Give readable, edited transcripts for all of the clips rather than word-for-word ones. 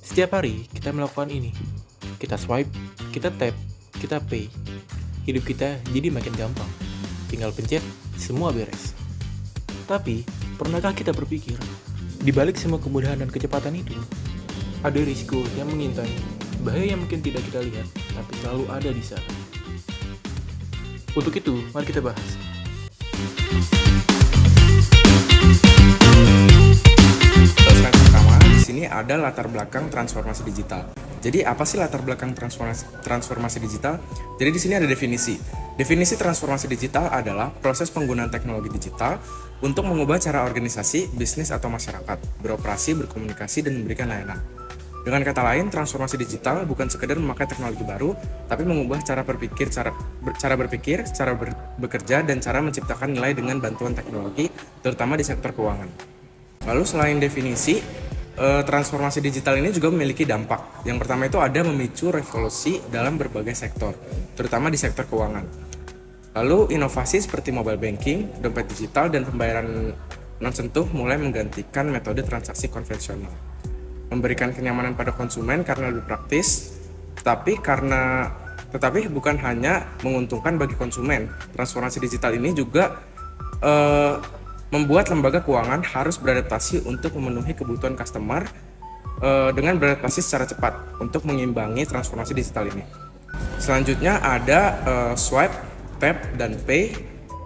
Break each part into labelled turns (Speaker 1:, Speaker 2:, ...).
Speaker 1: Setiap hari kita melakukan ini. Kita swipe, kita tap, kita pay. Hidup kita jadi makin gampang. Tinggal pencet, semua beres. Tapi, pernahkah kita berpikir, di balik semua kemudahan dan kecepatan itu, ada risiko yang mengintai, bahaya yang mungkin tidak kita lihat, tapi selalu ada di sana. Untuk itu, mari kita bahas.
Speaker 2: Slide pertama, di sini ada latar belakang transformasi digital. Jadi apa sih latar belakang transformasi digital? Jadi di sini ada definisi. Definisi transformasi digital adalah proses penggunaan teknologi digital untuk mengubah cara organisasi, bisnis atau masyarakat beroperasi, berkomunikasi dan memberikan layanan. Dengan kata lain, transformasi digital bukan sekedar memakai teknologi baru, tapi mengubah cara berpikir, cara bekerja dan cara menciptakan nilai dengan bantuan teknologi, terutama di sektor keuangan. Lalu selain definisi, transformasi digital ini juga memiliki dampak. Yang pertama itu ada memicu revolusi dalam berbagai sektor, terutama di sektor keuangan. Lalu inovasi seperti mobile banking, dompet digital, dan pembayaran non-sentuh mulai menggantikan metode transaksi konvensional. Memberikan kenyamanan pada konsumen karena lebih praktis, tetapi bukan hanya menguntungkan bagi konsumen. Transformasi digital ini juga membuat lembaga keuangan harus beradaptasi untuk memenuhi kebutuhan customer dengan beradaptasi secara cepat untuk mengimbangi transformasi digital ini. Selanjutnya ada swipe, tap, dan pay,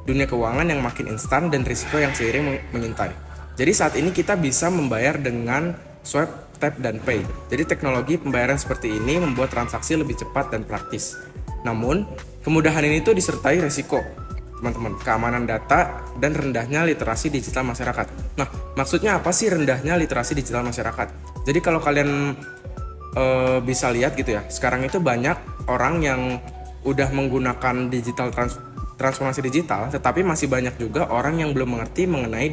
Speaker 2: dunia keuangan yang makin instan dan risiko yang seiring mengintai. Jadi saat ini kita bisa membayar dengan swipe, tap, dan pay. Jadi teknologi pembayaran seperti ini membuat transaksi lebih cepat dan praktis. Namun, kemudahan ini tuh disertai resiko, teman-teman, keamanan data dan rendahnya literasi digital masyarakat. Nah, maksudnya apa sih rendahnya literasi digital masyarakat? Jadi kalau kalian bisa lihat gitu ya, sekarang itu banyak orang yang udah menggunakan transformasi digital, tetapi masih banyak juga orang yang belum mengerti mengenai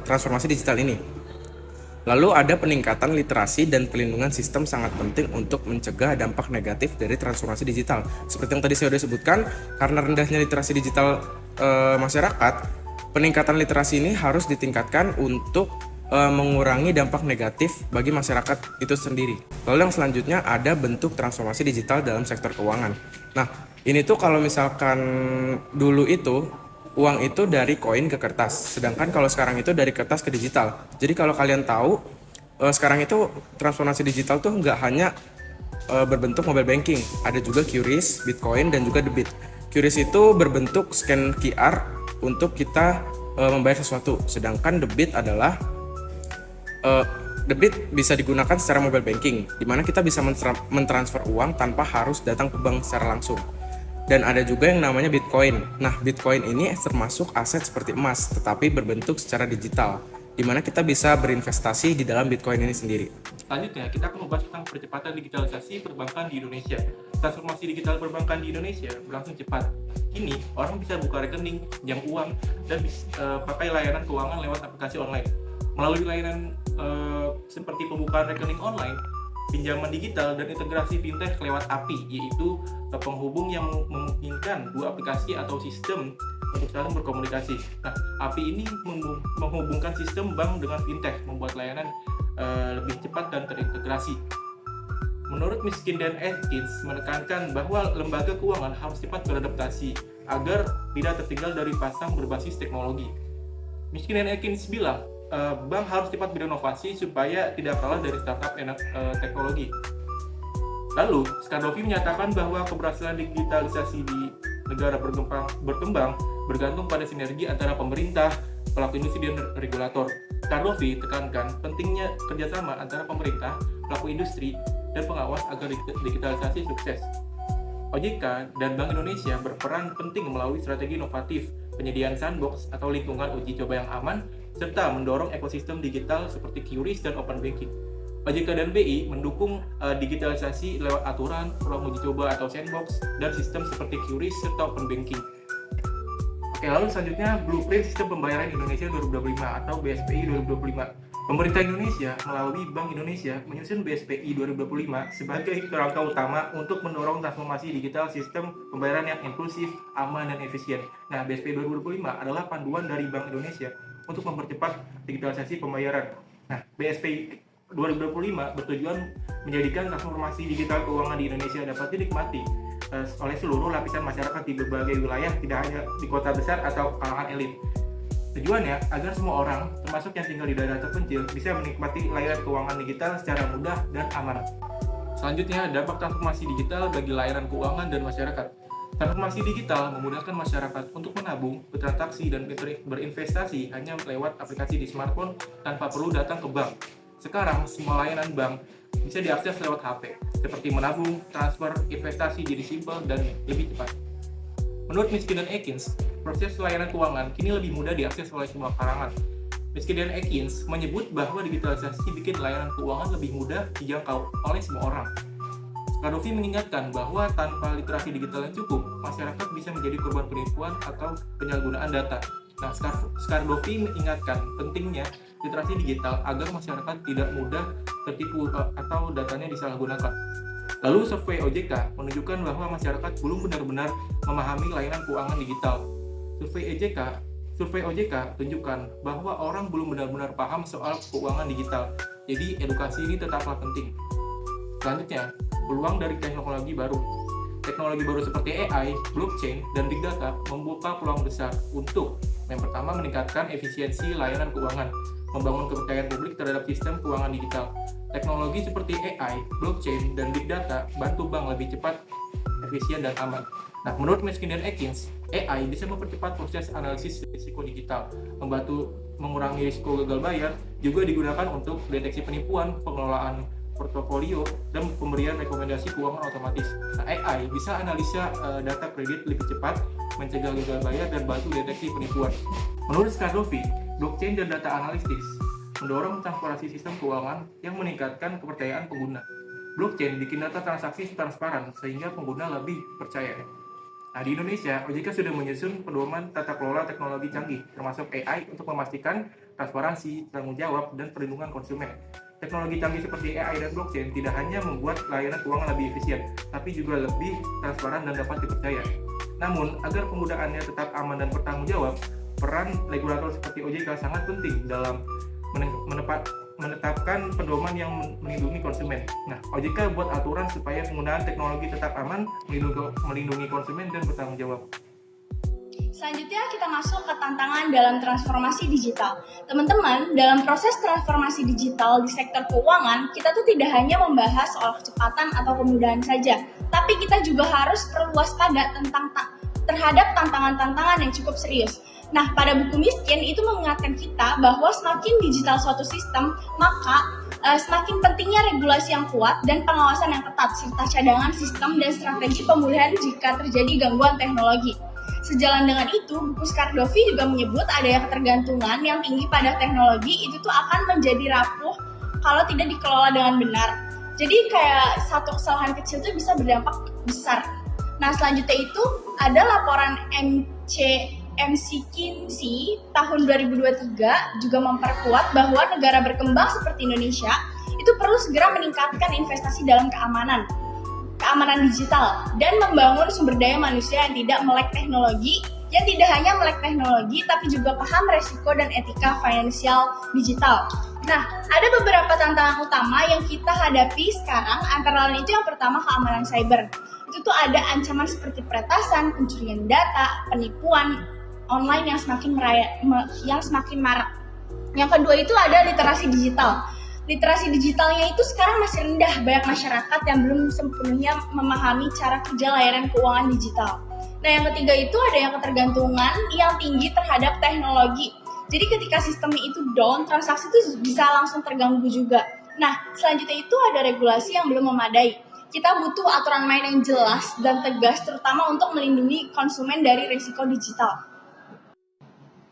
Speaker 2: transformasi digital ini. Lalu ada peningkatan literasi dan pelindungan sistem sangat penting untuk mencegah dampak negatif dari transformasi digital. Seperti yang tadi saya sudah sebutkan, karena rendahnya literasi digital masyarakat, peningkatan literasi ini harus ditingkatkan untuk mengurangi dampak negatif bagi masyarakat itu sendiri. Lalu yang selanjutnya ada bentuk transformasi digital dalam sektor keuangan. Nah, ini tuh kalau misalkan dulu itu uang itu dari koin ke kertas, sedangkan kalau sekarang itu dari kertas ke digital. Jadi kalau kalian tahu, sekarang itu transformasi digital tuh nggak hanya berbentuk mobile banking, ada juga QRIS, Bitcoin, dan juga debit. QRIS itu berbentuk scan QR untuk kita membayar sesuatu, sedangkan debit bisa digunakan secara mobile banking, di mana kita bisa mentransfer uang tanpa harus datang ke bank secara langsung. Dan ada juga yang namanya Bitcoin. Nah, Bitcoin ini termasuk aset seperti emas, tetapi berbentuk secara digital, di mana kita bisa berinvestasi di dalam Bitcoin ini sendiri.
Speaker 1: Selanjutnya, kita akan membahas tentang percepatan digitalisasi perbankan di Indonesia. Transformasi digital perbankan di Indonesia berlangsung cepat. Kini, orang bisa buka rekening, pinjam uang, dan pakai layanan keuangan lewat aplikasi online. Melalui layanan seperti pembukaan rekening online, pinjaman digital, dan integrasi fintech lewat API, yaitu penghubung yang memungkinkan dua aplikasi atau sistem untuk saling berkomunikasi. Nah, API ini menghubungkan sistem bank dengan fintech, membuat layanan lebih cepat dan terintegrasi. Menurut Miskin dan Atkins menekankan bahwa lembaga keuangan harus cepat beradaptasi agar tidak tertinggal dari pasar berbasis teknologi. Miskin dan Atkins bilang, bank harus cepat berinovasi supaya tidak kalah dari startup teknologi. Lalu, Skardovi menyatakan bahwa keberhasilan digitalisasi di negara berkembang bergantung pada sinergi antara pemerintah, pelaku industri, dan regulator. Skardovi tekankan pentingnya kerjasama antara pemerintah, pelaku industri, dan pengawas agar digitalisasi sukses. OJK dan Bank Indonesia berperan penting melalui strategi inovatif, penyediaan sandbox atau lingkungan uji coba yang aman, serta mendorong ekosistem digital seperti QRIS dan open banking. OJK dan BI mendukung digitalisasi lewat aturan, ruang uji coba atau sandbox, dan sistem seperti QRIS serta open banking. Oke, lalu selanjutnya Blueprint Sistem Pembayaran Indonesia 2025 atau BSPI 2025. Pemerintah Indonesia melalui Bank Indonesia menyusun BSPI 2025 sebagai kerangka utama untuk mendorong transformasi digital sistem pembayaran yang inklusif, aman, dan efisien. Nah, BSPI 2025 adalah panduan dari Bank Indonesia untuk mempercepat digitalisasi pembayaran. Nah, BSPI 2025 bertujuan menjadikan transformasi digital keuangan di Indonesia dapat dinikmati oleh seluruh lapisan masyarakat di berbagai wilayah, tidak hanya di kota besar atau kalangan elit. Tujuannya agar semua orang, termasuk yang tinggal di daerah terpencil, bisa menikmati layanan keuangan digital secara mudah dan aman. Selanjutnya, dampak transformasi digital bagi layanan keuangan dan masyarakat. Transformasi digital memudahkan masyarakat untuk menabung, bertransaksi, dan berinvestasi hanya lewat aplikasi di smartphone tanpa perlu datang ke bank. Sekarang, semua layanan bank bisa diakses lewat HP, seperti menabung, transfer, investasi jadi simpel dan lebih cepat. Menurut Miskin dan Ekins, proses layanan keuangan kini lebih mudah diakses oleh semua kalangan. Miskin dan Ekins menyebut bahwa digitalisasi bikin layanan keuangan lebih mudah dijangkau oleh semua orang. Skardovi mengingatkan bahwa tanpa literasi digital yang cukup, masyarakat bisa menjadi korban penipuan atau penyalahgunaan data. Nah, Skardovi mengingatkan pentingnya literasi digital agar masyarakat tidak mudah tertipu atau datanya disalahgunakan. Lalu survei OJK menunjukkan bahwa masyarakat belum benar-benar memahami layanan keuangan digital. Survei OJK tunjukkan bahwa orang belum benar-benar paham soal keuangan digital. Jadi edukasi ini tetaplah penting. Selanjutnya, peluang dari teknologi baru. Teknologi baru seperti AI, blockchain, dan big data membuka peluang besar untuk yang pertama meningkatkan efisiensi layanan keuangan, membangun kepercayaan publik terhadap sistem keuangan digital. Teknologi seperti AI, blockchain, dan big data bantu bank lebih cepat, efisien, dan aman. Nah, menurut Miskin dan Ekins, AI bisa mempercepat proses analisis risiko digital, membantu mengurangi risiko gagal bayar, juga digunakan untuk deteksi penipuan, pengelolaan portofolio, dan pemberian rekomendasi keuangan otomatis. Nah, AI bisa analisa data kredit lebih cepat, mencegah gagal bayar, dan bantu deteksi penipuan. Menurut Skardovi, blockchain dan data analisis mendorong transparansi sistem keuangan yang meningkatkan kepercayaan pengguna. Blockchain bikin data transaksi transparan sehingga pengguna lebih percaya. Nah, di Indonesia, OJK sudah menyusun pedoman tata kelola teknologi canggih, termasuk AI untuk memastikan transparansi, tanggung jawab, dan perlindungan konsumen. Teknologi canggih seperti AI dan blockchain tidak hanya membuat layanan keuangan lebih efisien, tapi juga lebih transparan dan dapat dipercaya. Namun, agar penggunaannya tetap aman dan bertanggung jawab, peran regulator seperti OJK sangat penting dalam menetapkan pedoman yang melindungi konsumen. Nah, OJK buat aturan supaya penggunaan teknologi tetap aman, melindungi konsumen, dan bertanggung jawab.
Speaker 3: Selanjutnya kita masuk ke tantangan dalam transformasi digital. Teman-teman, dalam proses transformasi digital di sektor keuangan, kita tuh tidak hanya membahas soal kecepatan atau kemudahan saja, tapi kita juga harus perlu waspada terhadap tantangan-tantangan yang cukup serius. Nah, pada buku Miskin itu mengingatkan kita bahwa semakin digital suatu sistem, maka semakin pentingnya regulasi yang kuat dan pengawasan yang ketat, serta cadangan sistem dan strategi pemulihan jika terjadi gangguan teknologi. Sejalan dengan itu, buku Skardovi juga menyebut adanya ketergantungan yang tinggi pada teknologi itu tuh akan menjadi rapuh kalau tidak dikelola dengan benar. Jadi kayak satu kesalahan kecil itu bisa berdampak besar. Nah, selanjutnya itu ada laporan McKinsey tahun 2023 juga memperkuat bahwa negara berkembang seperti Indonesia itu perlu segera meningkatkan investasi dalam keamanan digital dan membangun sumber daya manusia yang tidak melek teknologi, yang tidak hanya melek teknologi tapi juga paham resiko dan etika finansial digital. Nah, ada beberapa tantangan utama yang kita hadapi sekarang, antara lain itu yang pertama keamanan cyber. Itu tuh ada ancaman seperti peretasan, pencurian data, penipuan online yang semakin marak. Yang kedua itu ada literasi digital. Literasi digitalnya itu sekarang masih rendah, banyak masyarakat yang belum sepenuhnya memahami cara kerja layanan keuangan digital. Nah, yang ketiga itu ada yang ketergantungan yang tinggi terhadap teknologi. Jadi ketika sistemnya itu down, transaksi itu bisa langsung terganggu juga. Nah, selanjutnya itu ada regulasi yang belum memadai. Kita butuh aturan main yang jelas dan tegas, terutama untuk melindungi konsumen dari risiko digital.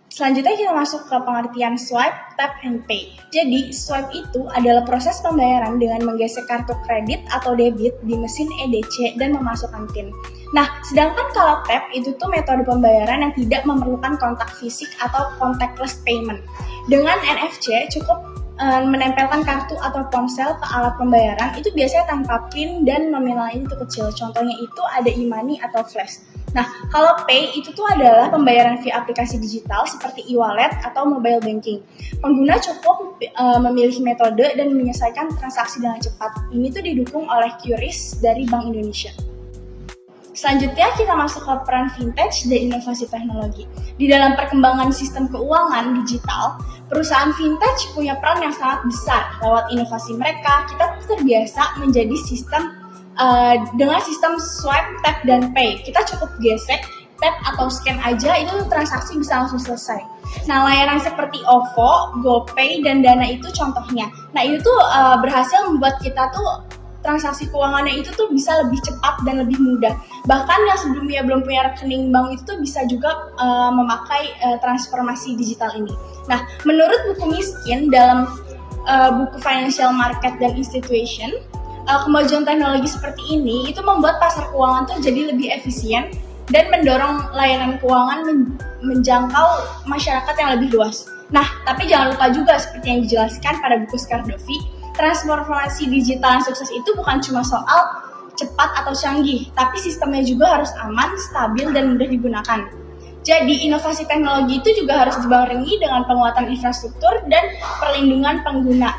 Speaker 3: Selanjutnya kita masuk ke pengertian swipe, tap, and pay. Jadi, swipe itu adalah proses pembayaran dengan menggesek kartu kredit atau debit di mesin EDC dan memasukkan PIN. Nah, sedangkan kalau tap itu tuh metode pembayaran yang tidak memerlukan kontak fisik atau contactless payment. Dengan NFC cukup menempelkan kartu atau ponsel ke alat pembayaran itu biasanya tanpa PIN dan nominalnya itu kecil. Contohnya itu ada e-money atau flash. Nah, kalau Pay itu tuh adalah pembayaran via aplikasi digital seperti e-wallet atau mobile banking. Pengguna cukup memilih metode dan menyelesaikan transaksi dengan cepat. Ini tuh didukung oleh QRIS dari Bank Indonesia. Selanjutnya kita masuk ke peran vintage dan inovasi teknologi. Di dalam perkembangan sistem keuangan digital, perusahaan vintage punya peran yang sangat besar. Lewat inovasi mereka, kita terbiasa menjadi sistem dengan sistem swipe, tap, dan pay. Kita cukup gesek, tap atau scan aja, itu transaksi bisa langsung selesai. Nah, layanan seperti OVO, GoPay, dan Dana itu contohnya. Nah, itu tuh berhasil membuat kita tuh transaksi keuangannya itu tuh bisa lebih cepat dan lebih mudah. Bahkan yang sebelumnya belum punya rekening bank itu tuh bisa juga memakai transformasi digital ini. Nah, menurut buku Miskin dalam buku Financial Market dan Institution, kemajuan teknologi seperti ini itu membuat pasar keuangan tuh jadi lebih efisien dan mendorong layanan keuangan menjangkau masyarakat yang lebih luas. Nah, tapi jangan lupa juga seperti yang dijelaskan pada buku Skardovi, transformasi digital yang sukses itu bukan cuma soal cepat atau canggih, tapi sistemnya juga harus aman, stabil, dan mudah digunakan. Jadi, inovasi teknologi itu juga harus dibarengi dengan penguatan infrastruktur dan perlindungan pengguna.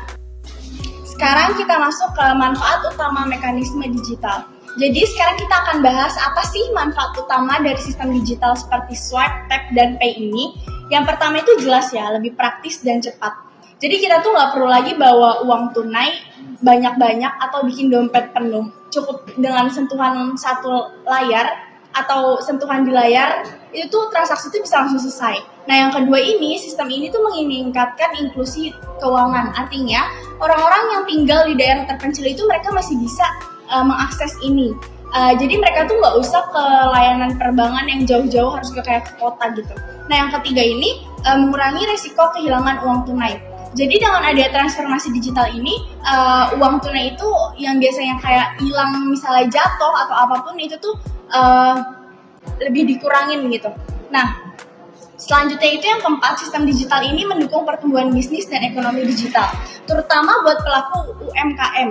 Speaker 3: Sekarang kita masuk ke manfaat utama mekanisme digital. Jadi sekarang kita akan bahas apa sih manfaat utama dari sistem digital seperti swipe, tap, dan pay ini. Yang pertama itu jelas ya, lebih praktis dan cepat. Jadi kita tuh nggak perlu lagi bawa uang tunai banyak-banyak atau bikin dompet penuh. Cukup dengan sentuhan satu layar atau sentuhan di layar, itu tuh transaksi itu bisa langsung selesai. Nah, yang kedua ini, sistem ini tuh meningkatkan inklusi keuangan. Artinya, orang-orang yang tinggal di daerah terpencil itu mereka masih bisa mengakses ini. Jadi mereka tuh nggak usah ke layanan perbankan yang jauh-jauh harus ke kayak ke kota gitu. Nah, yang ketiga ini mengurangi resiko kehilangan uang tunai. Jadi dengan ada transformasi digital ini, uang tunai itu yang biasanya kayak hilang misalnya jatuh atau apapun itu tuh lebih dikurangin gitu. Nah, selanjutnya itu yang keempat, sistem digital ini mendukung pertumbuhan bisnis dan ekonomi digital, terutama buat pelaku UMKM.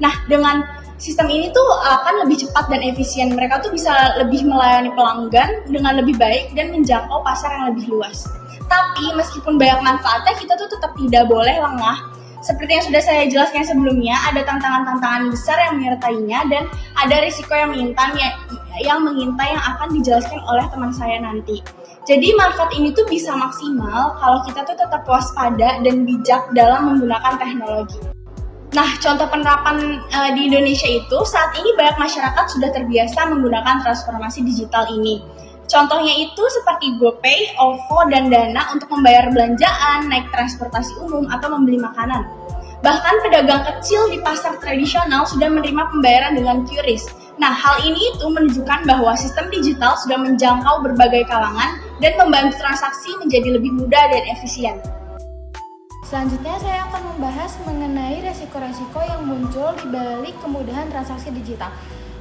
Speaker 3: Nah, dengan sistem ini tuh akan lebih cepat dan efisien. Mereka tuh bisa lebih melayani pelanggan dengan lebih baik dan menjangkau pasar yang lebih luas. Tapi meskipun banyak manfaatnya, kita tuh tetap tidak boleh lengah. Seperti yang sudah saya jelaskan sebelumnya, ada tantangan-tantangan besar yang menyertainya dan ada risiko yang mengintai yang akan dijelaskan oleh teman saya nanti. Jadi manfaat ini tuh bisa maksimal kalau kita tuh tetap waspada dan bijak dalam menggunakan teknologi. Nah, contoh penerapan di Indonesia itu saat ini banyak masyarakat sudah terbiasa menggunakan transformasi digital ini. Contohnya itu seperti GoPay, OVO, dan Dana untuk membayar belanjaan, naik transportasi umum, atau membeli makanan. Bahkan pedagang kecil di pasar tradisional sudah menerima pembayaran dengan QRIS. Nah, hal ini itu menunjukkan bahwa sistem digital sudah menjangkau berbagai kalangan dan membantu transaksi menjadi lebih mudah dan efisien.
Speaker 4: Selanjutnya saya akan membahas mengenai resiko-resiko yang muncul di balik kemudahan transaksi digital.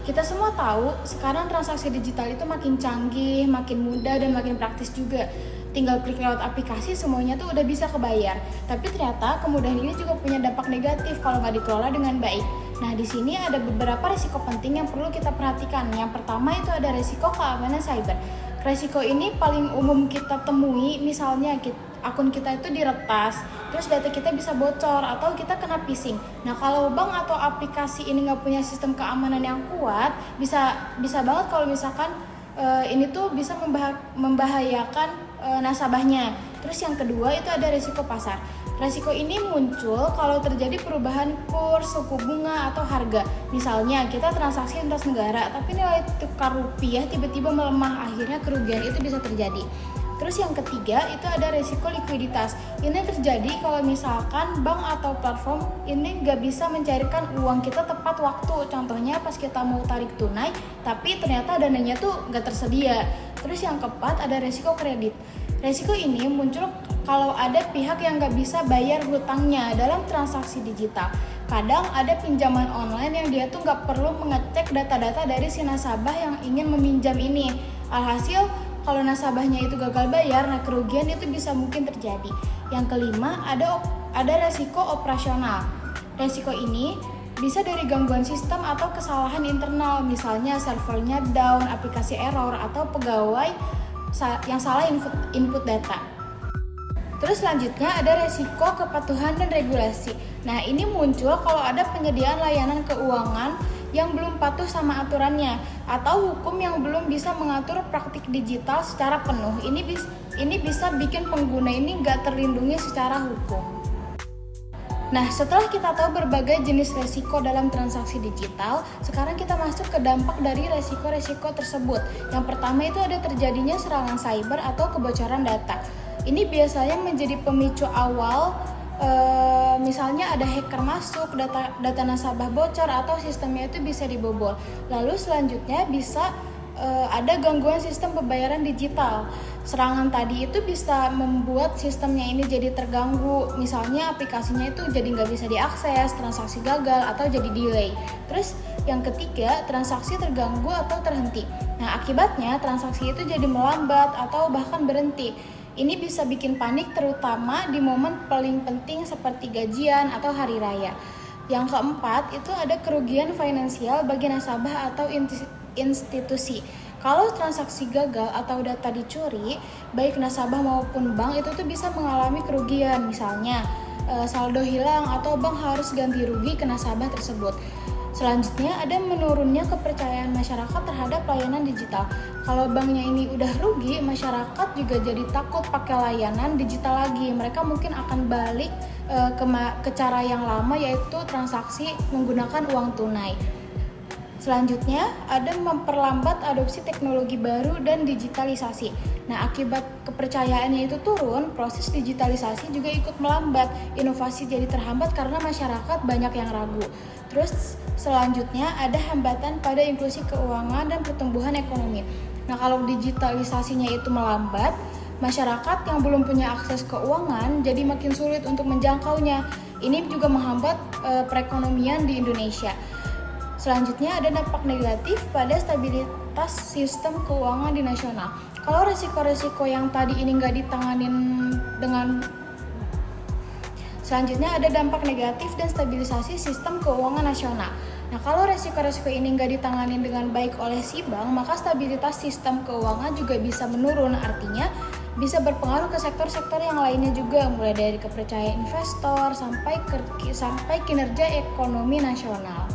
Speaker 4: Kita semua tahu sekarang transaksi digital itu makin canggih, makin mudah, dan makin praktis juga. Tinggal klik lewat aplikasi semuanya tuh udah bisa kebayar. Tapi ternyata kemudahan ini juga punya dampak negatif kalau nggak dikelola dengan baik. Nah, di sini ada beberapa risiko penting yang perlu kita perhatikan. Yang pertama itu ada risiko keamanan cyber. Risiko ini paling umum kita temui, misalnya akun kita itu diretas, terus data kita bisa bocor atau kita kena phishing. Nah, kalau bank atau aplikasi ini nggak punya sistem keamanan yang kuat, bisa banget kalau misalkan ini tuh bisa membahayakan nasabahnya. Terus yang kedua itu ada risiko pasar. Risiko ini muncul kalau terjadi perubahan kurs, suku bunga, atau harga. Misalnya kita transaksi lintas negara, tapi nilai tukar rupiah tiba-tiba melemah, akhirnya kerugian itu bisa terjadi. Terus yang ketiga itu ada risiko likuiditas. Ini terjadi kalau misalkan bank atau platform ini nggak bisa mencairkan uang kita tepat waktu. Contohnya pas kita mau tarik tunai, tapi ternyata dananya tuh nggak tersedia. Terus yang keempat ada risiko kredit. Risiko ini muncul kalau ada pihak yang nggak bisa bayar hutangnya dalam transaksi digital. Kadang ada pinjaman online yang dia tuh nggak perlu mengecek data-data dari si nasabah yang ingin meminjam ini. Alhasil kalau nasabahnya itu gagal bayar, nah kerugian itu bisa mungkin terjadi. Yang kelima ada resiko operasional. Resiko ini bisa dari gangguan sistem atau kesalahan internal, misalnya servernya down, aplikasi error, atau pegawai yang salah input data. Terus selanjutnya ada resiko kepatuhan dan regulasi. Nah, ini muncul kalau ada penyediaan layanan keuangan yang belum patuh sama aturannya, atau hukum yang belum bisa mengatur praktik digital secara penuh. Ini bisa bikin pengguna ini nggak terlindungi secara hukum. Nah, setelah kita tahu berbagai jenis resiko dalam transaksi digital, sekarang kita masuk ke dampak dari resiko-resiko tersebut. Yang pertama itu ada terjadinya serangan cyber atau kebocoran data. Ini biasanya menjadi pemicu awal, misalnya ada hacker masuk, data nasabah bocor, atau sistemnya itu bisa dibobol. Lalu selanjutnya bisa ada gangguan sistem pembayaran digital. Serangan tadi itu bisa membuat sistemnya ini jadi terganggu, misalnya aplikasinya itu jadi nggak bisa diakses, transaksi gagal, atau jadi delay. Terus yang ketiga, transaksi terganggu atau terhenti. Nah, akibatnya transaksi itu jadi melambat atau bahkan berhenti. Ini bisa bikin panik terutama di momen paling penting seperti gajian atau hari raya. Yang keempat, itu ada kerugian finansial bagi nasabah atau institusi. Kalau transaksi gagal atau data dicuri, baik nasabah maupun bank itu tuh bisa mengalami kerugian, misalnya saldo hilang atau bank harus ganti rugi ke nasabah tersebut. Selanjutnya ada menurunnya kepercayaan masyarakat terhadap layanan digital. Kalau banknya ini udah rugi, masyarakat juga jadi takut pakai layanan digital lagi. Mereka mungkin akan balik ke cara yang lama, yaitu transaksi menggunakan uang tunai. Selanjutnya ada memperlambat adopsi teknologi baru dan digitalisasi. Nah, akibat kepercayaannya itu turun, proses digitalisasi juga ikut melambat. Inovasi jadi terhambat karena masyarakat banyak yang ragu. Terus selanjutnya ada hambatan pada inklusi keuangan dan pertumbuhan ekonomi. Nah, kalau digitalisasinya itu melambat, masyarakat yang belum punya akses keuangan jadi makin sulit untuk menjangkaunya. Ini juga menghambat perekonomian di Indonesia. Selanjutnya ada dampak negatif pada stabilitas sistem keuangan di nasional. Kalau resiko-resiko yang tadi ini nggak ditanganin dengan selanjutnya ada dampak negatif dan stabilisasi sistem keuangan nasional. Nah, kalau resiko-resiko ini nggak ditanganin dengan baik oleh si bank, maka stabilitas sistem keuangan juga bisa menurun. Artinya bisa berpengaruh ke sektor-sektor yang lainnya juga, mulai dari kepercayaan investor sampai kinerja ekonomi nasional.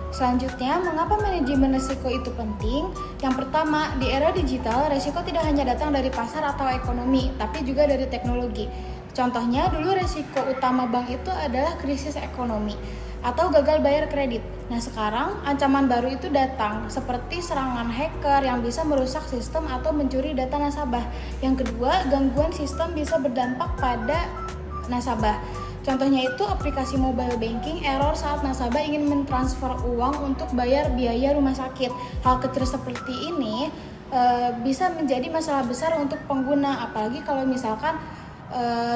Speaker 4: Selanjutnya, mengapa manajemen risiko itu penting? Yang pertama, di era digital, risiko tidak hanya datang dari pasar atau ekonomi, tapi juga dari teknologi. Contohnya, dulu risiko utama bank itu adalah krisis ekonomi atau gagal bayar kredit. Nah, sekarang ancaman baru itu datang, seperti serangan hacker yang bisa merusak sistem atau mencuri data nasabah. Yang kedua, gangguan sistem bisa berdampak pada nasabah. Contohnya itu aplikasi mobile banking error saat nasabah ingin mentransfer uang untuk bayar biaya rumah sakit. Hal kecil seperti ini bisa menjadi masalah besar untuk pengguna, apalagi kalau misalkan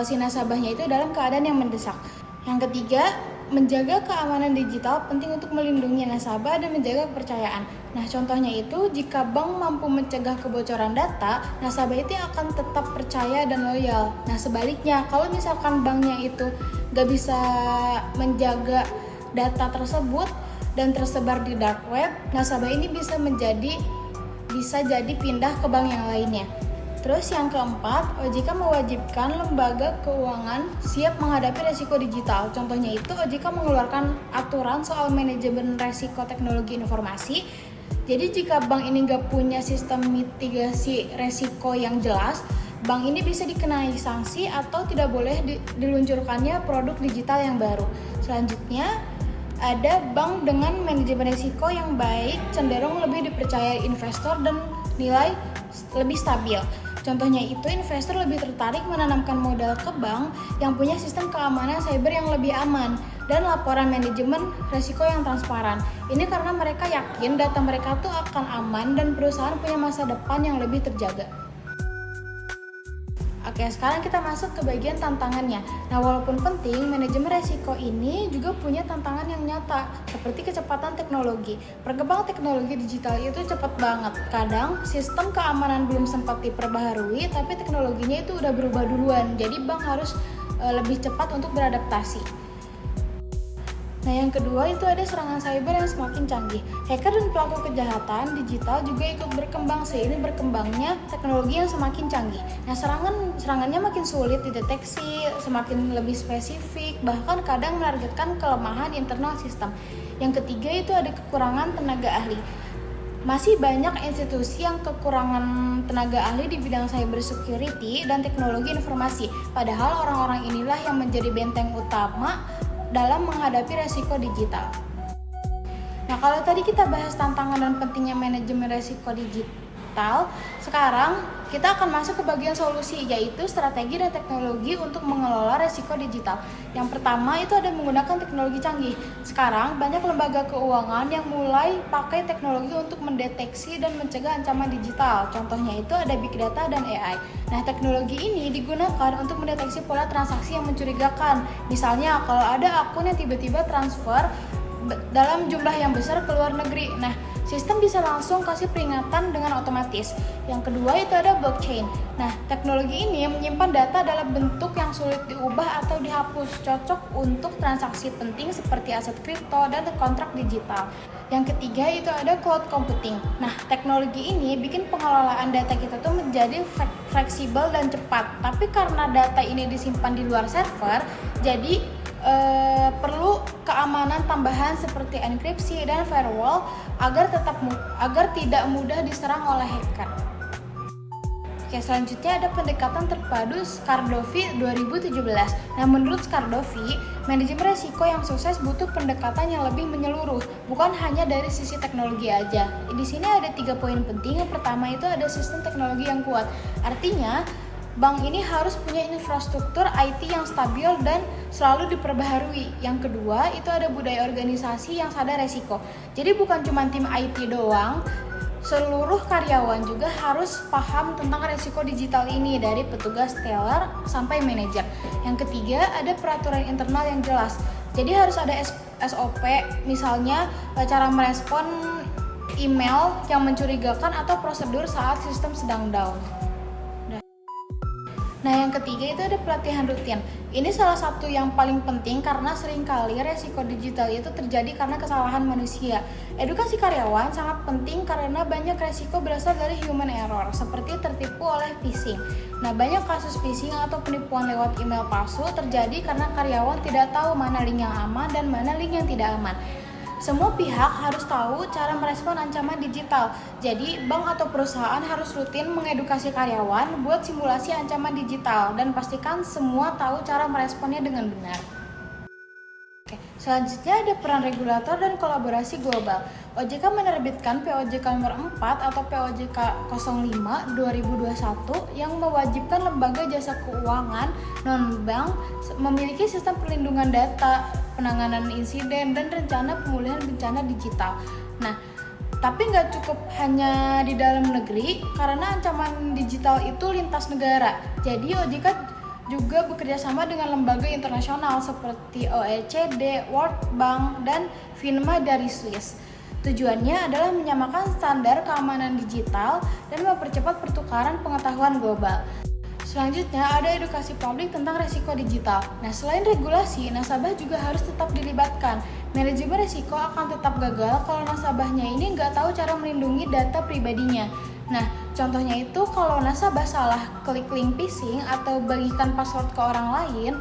Speaker 4: si nasabahnya itu dalam keadaan yang mendesak. Yang ketiga, menjaga keamanan digital penting untuk melindungi nasabah dan menjaga kepercayaan. Nah, contohnya itu jika bank mampu mencegah kebocoran data, nasabah itu akan tetap percaya dan loyal. Nah, sebaliknya, kalau misalkan banknya itu gak bisa menjaga data tersebut dan tersebar di dark web, nasabah ini bisa jadi pindah ke bank yang lainnya. Terus yang keempat, OJK mewajibkan lembaga keuangan siap menghadapi resiko digital. Contohnya itu OJK mengeluarkan aturan soal manajemen resiko teknologi informasi. Jadi jika bank ini nggak punya sistem mitigasi resiko yang jelas, bank ini bisa dikenai sanksi atau tidak boleh diluncurkannya produk digital yang baru. Selanjutnya, ada bank dengan manajemen risiko yang baik cenderung lebih dipercayai investor dan nilai lebih stabil. Contohnya itu investor lebih tertarik menanamkan modal ke bank yang punya sistem keamanan cyber yang lebih aman dan laporan manajemen risiko yang transparan. Ini karena mereka yakin data mereka tuh akan aman dan perusahaan punya masa depan yang lebih terjaga. Oke, sekarang kita masuk ke bagian tantangannya. Nah, walaupun penting, manajemen resiko ini juga punya tantangan yang nyata, seperti kecepatan teknologi. Perkembangan teknologi digital itu cepat banget. Kadang, sistem keamanan belum sempat diperbaharui, tapi teknologinya itu udah berubah duluan. Jadi, bank harus lebih cepat untuk beradaptasi. Nah, yang kedua itu ada serangan cyber yang semakin canggih. Hacker dan pelaku kejahatan digital juga ikut berkembang seiring berkembangnya teknologi yang semakin canggih. Nah, serangannya makin sulit dideteksi, semakin lebih spesifik, bahkan kadang menargetkan kelemahan internal sistem. Yang ketiga itu ada kekurangan tenaga ahli. Masih banyak institusi yang kekurangan tenaga ahli di bidang cyber security dan teknologi informasi. Padahal orang-orang inilah yang menjadi benteng utama dalam menghadapi resiko digital. Nah, kalau tadi kita bahas tantangan dan pentingnya manajemen resiko digital, sekarang kita akan masuk ke bagian solusi, yaitu strategi dan teknologi untuk mengelola resiko digital. Yang pertama itu ada menggunakan teknologi canggih. Sekarang banyak lembaga keuangan yang mulai pakai teknologi untuk mendeteksi dan mencegah ancaman digital. Contohnya itu ada big data dan AI. Nah, teknologi ini digunakan untuk mendeteksi pola transaksi yang mencurigakan. Misalnya kalau ada akun yang tiba-tiba transfer dalam jumlah yang besar ke luar negeri. Nah, sistem bisa langsung kasih peringatan dengan otomatis. Yang kedua itu ada blockchain. Nah, teknologi ini menyimpan data dalam bentuk yang sulit diubah atau dihapus, cocok untuk transaksi penting seperti aset kripto dan kontrak digital. Yang ketiga itu ada cloud computing. Nah, teknologi ini bikin pengelolaan data kita tuh menjadi fleksibel dan cepat. Tapi karena data ini disimpan di luar server, jadi perlu keamanan tambahan seperti enkripsi dan firewall agar tidak mudah diserang oleh hacker. Oke, selanjutnya ada pendekatan terpadu Skardovi 2017. Nah, menurut Skardovi, manajemen resiko yang sukses butuh pendekatan yang lebih menyeluruh, bukan hanya dari sisi teknologi aja. Di sini ada 3 poin penting. Yang pertama itu ada sistem teknologi yang kuat. Artinya, bank ini harus punya infrastruktur IT yang stabil dan selalu diperbaharui. Yang kedua, itu ada budaya organisasi yang sadar resiko. Jadi bukan cuma tim IT doang, seluruh karyawan juga harus paham tentang resiko digital ini, dari petugas teller sampai manajer. Yang ketiga, ada peraturan internal yang jelas. Jadi harus ada SOP, misalnya cara merespon email yang mencurigakan atau prosedur saat sistem sedang down. Nah, yang ketiga itu ada pelatihan rutin. Ini salah satu yang paling penting karena seringkali resiko digital itu terjadi karena kesalahan manusia. Edukasi karyawan sangat penting karena banyak resiko berasal dari human error, seperti tertipu oleh phishing. Nah, banyak kasus phishing atau penipuan lewat email palsu terjadi karena karyawan tidak tahu mana link yang aman dan mana link yang tidak aman. Semua pihak harus tahu cara merespon ancaman digital. Jadi, bank atau perusahaan harus rutin mengedukasi karyawan buat simulasi ancaman digital dan pastikan semua tahu cara meresponnya dengan benar. Oke, selanjutnya ada peran regulator dan kolaborasi global. OJK menerbitkan POJK nomor 4 atau POJK 05 2021 yang mewajibkan lembaga jasa keuangan non-bank memiliki sistem perlindungan data, penanganan insiden, dan rencana pemulihan bencana digital. Nah, tapi nggak cukup hanya di dalam negeri karena ancaman digital itu lintas negara. Jadi OJK juga bekerja sama dengan lembaga internasional seperti OECD, World Bank, dan FINMA dari Swiss. Tujuannya adalah menyamakan standar keamanan digital dan mempercepat pertukaran pengetahuan global. Selanjutnya ada edukasi publik tentang resiko digital. Nah, selain regulasi, nasabah juga harus tetap dilibatkan. Manajemen resiko akan tetap gagal kalau nasabahnya ini nggak tahu cara melindungi data pribadinya. Nah, contohnya itu kalau nasabah salah klik link phishing atau bagikan password ke orang lain,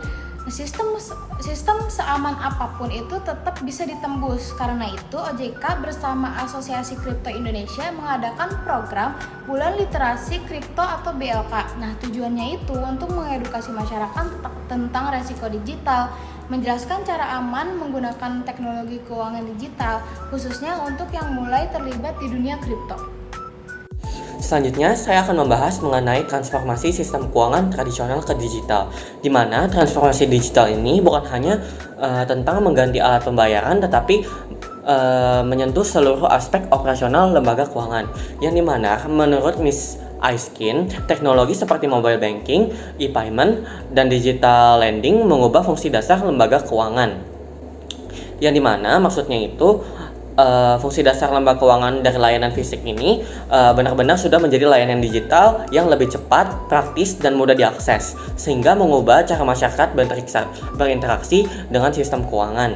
Speaker 4: sistem seaman apapun itu tetap bisa ditembus. Karena itu, OJK bersama Asosiasi Kripto Indonesia mengadakan program Bulan Literasi Kripto atau BLK. Nah, tujuannya itu untuk mengedukasi masyarakat tentang resiko digital, menjelaskan cara aman menggunakan teknologi keuangan digital, khususnya untuk yang mulai terlibat di dunia kripto.
Speaker 5: Selanjutnya, saya akan membahas mengenai transformasi sistem keuangan tradisional ke digital, di mana transformasi digital ini bukan hanya tentang mengganti alat pembayaran, tetapi menyentuh seluruh aspek operasional lembaga keuangan, yang dimana menurut Miss iSkin, teknologi seperti mobile banking, e-payment, dan digital lending mengubah fungsi dasar lembaga keuangan, yang dimana maksudnya itu fungsi dasar lembaga keuangan dari layanan fisik ini benar-benar sudah menjadi layanan digital yang lebih cepat, praktis, dan mudah diakses, sehingga mengubah cara masyarakat berinteraksi dengan sistem keuangan.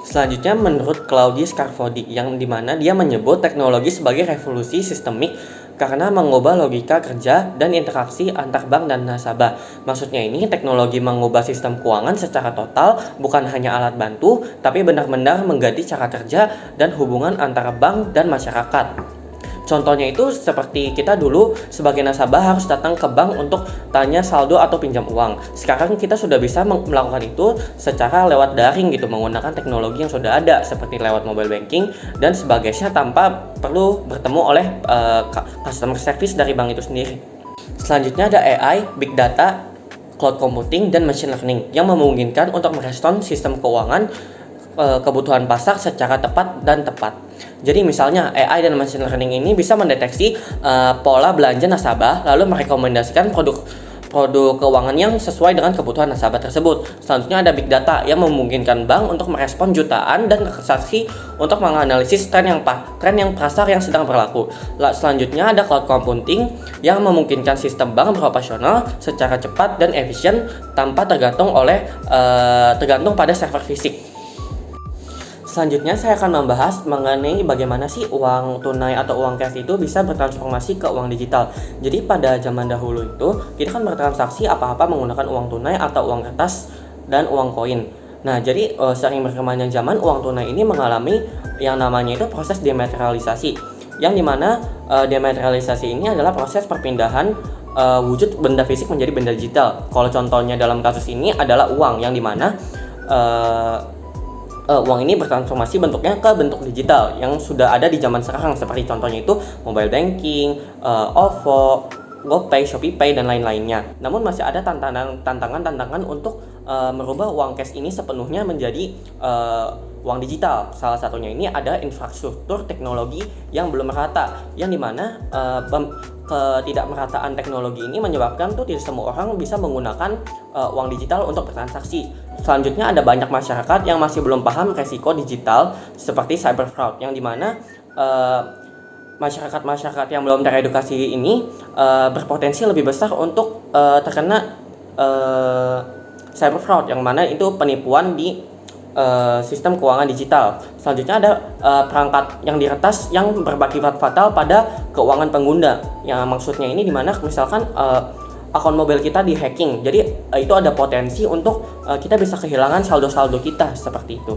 Speaker 5: Selanjutnya menurut Claudius Carvodi, yang dimana dia menyebut teknologi sebagai revolusi sistemik karena mengubah logika kerja dan interaksi antar bank dan nasabah. Maksudnya ini teknologi mengubah sistem keuangan secara total, bukan hanya alat bantu, tapi benar-benar mengganti cara kerja dan hubungan antara bank dan masyarakat. Contohnya itu seperti kita dulu sebagai nasabah harus datang ke bank untuk tanya saldo atau pinjam uang. Sekarang kita sudah bisa melakukan itu secara lewat daring gitu, menggunakan teknologi yang sudah ada seperti lewat mobile banking dan sebagainya tanpa perlu bertemu oleh customer service dari bank itu sendiri. Selanjutnya ada AI, big data, cloud computing, dan machine learning yang memungkinkan untuk merespon sistem keuangan kebutuhan pasar secara tepat dan tepat. Jadi misalnya AI dan machine learning ini bisa mendeteksi pola belanja nasabah lalu merekomendasikan produk keuangan yang sesuai dengan kebutuhan nasabah tersebut. Selanjutnya ada big data yang memungkinkan bank untuk merespon jutaan dan transaksi untuk menganalisis tren yang pasar yang sedang berlaku. Selanjutnya ada cloud computing yang memungkinkan sistem bank beroperasional secara cepat dan efisien tanpa tergantung pada server fisik. Selanjutnya saya akan membahas mengenai bagaimana sih uang tunai atau uang cash itu bisa bertransformasi ke uang digital. Jadi pada zaman dahulu itu kita kan bertransaksi apa-apa menggunakan uang tunai atau uang kertas dan uang koin. Nah, jadi sering berkembangnya zaman uang tunai ini mengalami yang namanya itu proses dematerialisasi. Yang dimana dematerialisasi ini adalah proses perpindahan wujud benda fisik menjadi benda digital. Kalau contohnya dalam kasus ini adalah uang yang dimana uang ini bertransformasi bentuknya ke bentuk digital yang sudah ada di zaman sekarang, seperti contohnya itu mobile banking, OVO, GoPay, ShopeePay, dan lain-lainnya. Namun masih ada tantangan untuk merubah uang cash ini sepenuhnya menjadi uang digital. Salah satunya ini ada infrastruktur teknologi yang belum merata, yang dimana ketidakmerataan teknologi ini menyebabkan tidak semua orang bisa menggunakan uang digital untuk bertransaksi. Selanjutnya ada banyak masyarakat yang masih belum paham resiko digital seperti cyber fraud, yang dimana masyarakat yang belum teredukasi ini berpotensi lebih besar untuk terkena cyber fraud, yang mana itu penipuan di sistem keuangan digital. Selanjutnya ada perangkat yang diretas yang berberakibat fatal pada keuangan pengguna. Yang maksudnya ini dimana misalkan akun mobil kita di hacking, jadi itu ada potensi untuk kita bisa kehilangan saldo-saldo kita seperti itu.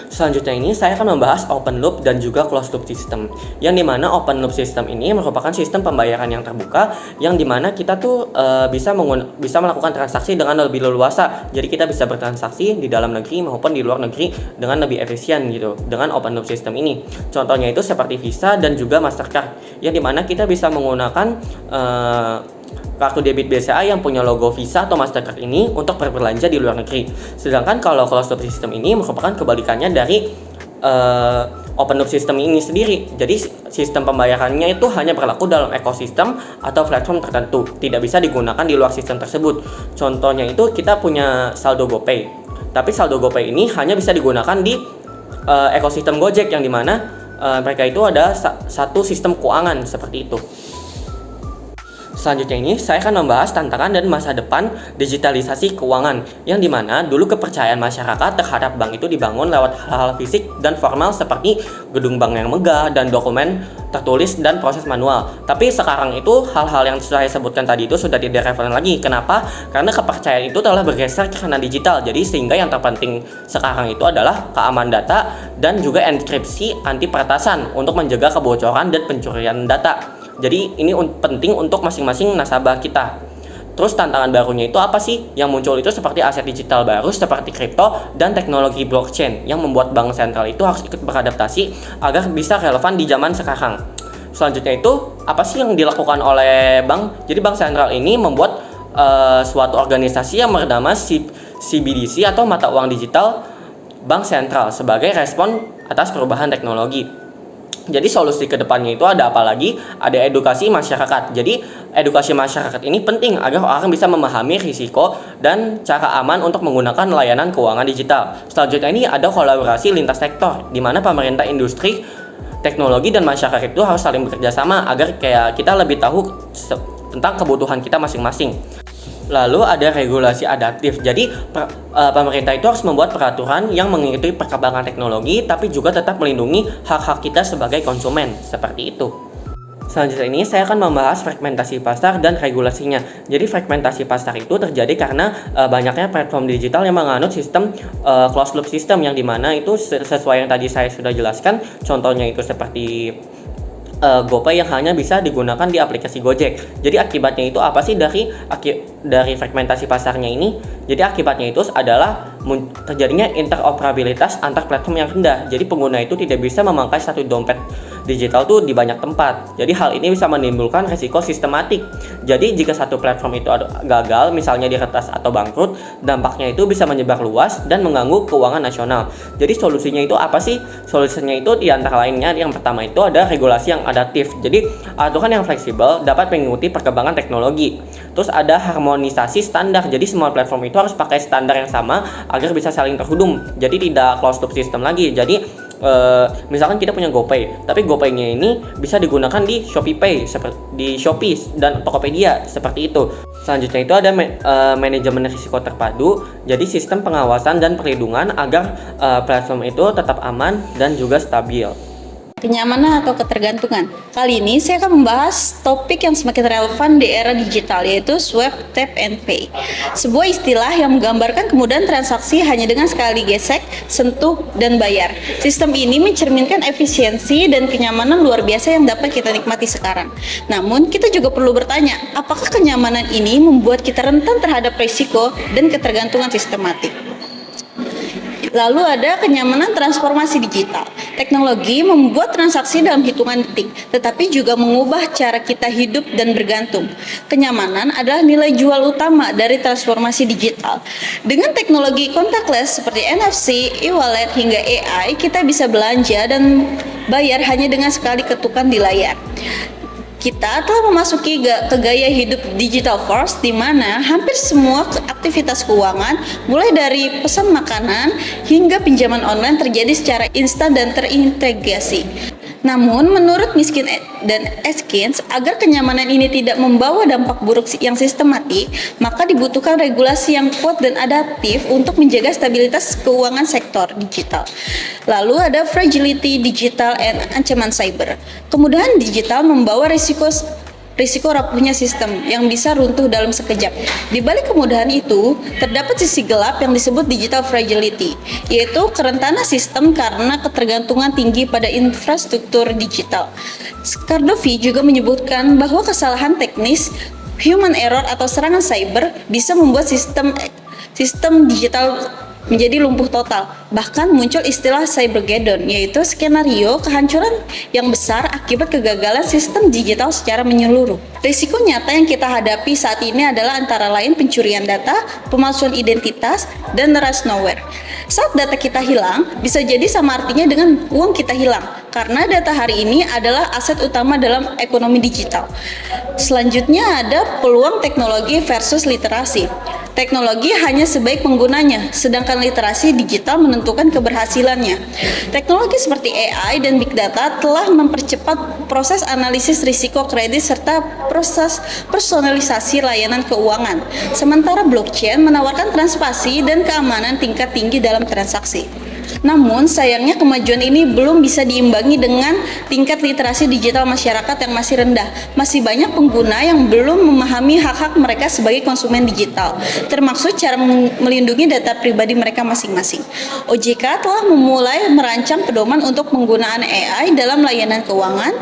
Speaker 5: Selanjutnya ini saya akan membahas open loop dan juga closed loop system, yang dimana open loop system ini merupakan sistem pembayaran yang terbuka, yang dimana kita bisa melakukan transaksi dengan lebih leluasa. Jadi kita bisa bertransaksi di dalam negeri maupun di luar negeri dengan lebih efisien gitu dengan open loop system ini. Contohnya itu seperti Visa dan juga Mastercard, yang dimana kita bisa menggunakan kartu debit BCA yang punya logo Visa atau Mastercard ini untuk berbelanja di luar negeri. Sedangkan kalau closed loop system ini merupakan kebalikannya dari open loop system ini sendiri. Jadi sistem pembayarannya itu hanya berlaku dalam ekosistem atau platform tertentu, tidak bisa digunakan di luar sistem tersebut. Contohnya itu kita punya saldo GoPay, tapi saldo GoPay ini hanya bisa digunakan di ekosistem Gojek, yang dimana mereka itu ada satu sistem keuangan seperti itu. Selanjutnya ini saya akan membahas tantangan dan masa depan digitalisasi keuangan, yang dimana dulu kepercayaan masyarakat terhadap bank itu dibangun lewat hal-hal fisik dan formal seperti gedung bank yang megah dan dokumen tertulis dan proses manual. Tapi sekarang itu hal-hal yang saya sebutkan tadi itu sudah tidak relevan lagi. Kenapa? Karena kepercayaan itu telah bergeser ke ranah digital. Jadi sehingga yang terpenting sekarang itu adalah keamanan data dan juga enkripsi anti peretasan untuk menjaga kebocoran dan pencurian data. Jadi ini penting untuk masing-masing nasabah kita. Terus tantangan barunya itu apa sih? Yang muncul itu seperti aset digital baru seperti kripto dan teknologi blockchain, yang membuat bank sentral itu harus ikut beradaptasi agar bisa relevan di zaman sekarang. Selanjutnya itu apa sih yang dilakukan oleh bank? Jadi bank sentral ini membuat suatu organisasi yang bernama CBDC atau mata uang digital bank sentral sebagai respon atas perubahan teknologi. Jadi solusi kedepannya itu ada apa lagi? Ada edukasi masyarakat. Jadi edukasi masyarakat ini penting agar orang bisa memahami risiko dan cara aman untuk menggunakan layanan keuangan digital. Selanjutnya ini ada kolaborasi lintas sektor, di mana pemerintah, industri, teknologi, dan masyarakat itu harus saling bekerja sama agar kayak kita lebih tahu tentang kebutuhan kita masing-masing. Lalu ada regulasi adaptif. Jadi pemerintah itu harus membuat peraturan yang mengikuti perkembangan teknologi tapi juga tetap melindungi hak-hak kita sebagai konsumen. Seperti itu. Selanjutnya ini saya akan membahas fragmentasi pasar dan regulasinya. Jadi fragmentasi pasar itu terjadi karena banyaknya platform digital yang menganut sistem closed loop system, yang dimana itu sesuai yang tadi saya sudah jelaskan. Contohnya itu seperti GoPay yang hanya bisa digunakan di aplikasi Gojek. Jadi akibatnya itu apa sih dari fragmentasi pasarnya ini? Jadi akibatnya itu adalah terjadinya interoperabilitas antar platform yang rendah. Jadi pengguna itu tidak bisa memakai satu dompet digital tuh di banyak tempat. Jadi hal ini bisa menimbulkan resiko sistematik. Jadi jika satu platform itu gagal, misalnya diretas atau bangkrut, dampaknya itu bisa menyebar luas dan mengganggu keuangan nasional. Jadi solusinya itu apa sih? Solusinya itu di antara lainnya yang pertama itu ada regulasi yang adaptif. Jadi aturan yang fleksibel dapat mengikuti perkembangan teknologi. Terus ada harmonisasi standar. Jadi semua platform itu harus pakai standar yang sama agar bisa saling terhubung. Jadi tidak closed loop system lagi. Jadi misalkan kita punya GoPay, tapi GoPay-nya ini bisa digunakan di ShopeePay, di Shopee dan Tokopedia, seperti itu. Selanjutnya itu ada manajemen risiko terpadu. Jadi sistem pengawasan dan perlindungan agar platform itu tetap aman dan juga stabil.
Speaker 6: Kenyamanan atau ketergantungan. Kali ini saya akan membahas topik yang semakin relevan di era digital, yaitu swipe, tap, and pay. Sebuah istilah yang menggambarkan kemudahan transaksi hanya dengan sekali gesek, sentuh, dan bayar. Sistem ini mencerminkan efisiensi dan kenyamanan luar biasa yang dapat kita nikmati sekarang. Namun, kita juga perlu bertanya, apakah kenyamanan ini membuat kita rentan terhadap risiko dan ketergantungan sistematik? Lalu ada kenyamanan transformasi digital. Teknologi membuat transaksi dalam hitungan detik, tetapi juga mengubah cara kita hidup dan bergantung. Kenyamanan adalah nilai jual utama dari transformasi digital. Dengan teknologi contactless seperti NFC, e-wallet, hingga AI, kita bisa belanja dan bayar hanya dengan sekali ketukan di layar. Kita telah memasuki ke gaya hidup digital first, di mana hampir semua aktivitas keuangan, mulai dari pesan makanan hingga pinjaman online, terjadi secara instan dan terintegrasi. Namun, menurut Miskin dan Atkins, agar kenyamanan ini tidak membawa dampak buruk yang sistematik, maka dibutuhkan regulasi yang kuat dan adaptif untuk menjaga stabilitas keuangan sektor digital. Lalu ada fragility digital and ancaman cyber. Kemudahan digital membawa risiko rapuhnya sistem yang bisa runtuh dalam sekejap. Di balik kemudahan itu, terdapat sisi gelap yang disebut digital fragility, yaitu kerentanan sistem karena ketergantungan tinggi pada infrastruktur digital. Skardovi juga menyebutkan bahwa kesalahan teknis, human error atau serangan cyber bisa membuat sistem digital menjadi lumpuh total. Bahkan muncul istilah cybergeddon, yaitu skenario kehancuran yang besar akibat kegagalan sistem digital secara menyeluruh. Risiko nyata yang kita hadapi saat ini adalah antara lain pencurian data, pemalsuan identitas, dan ransomware. Saat data kita hilang, bisa jadi sama artinya dengan uang kita hilang, karena data hari ini adalah aset utama dalam ekonomi digital. Selanjutnya ada peluang teknologi versus literasi. Teknologi hanya sebaik penggunanya, sedangkan literasi digital menentukan keberhasilannya. Teknologi seperti AI dan Big Data telah mempercepat proses analisis risiko kredit serta proses personalisasi layanan keuangan. Sementara blockchain menawarkan transparansi dan keamanan tingkat tinggi dalam transaksi. Namun sayangnya kemajuan ini belum bisa diimbangi dengan tingkat literasi digital masyarakat yang masih rendah. Masih banyak pengguna yang belum memahami hak-hak mereka sebagai konsumen digital, termasuk cara melindungi data pribadi mereka masing-masing. OJK telah memulai merancang pedoman untuk penggunaan AI dalam layanan keuangan,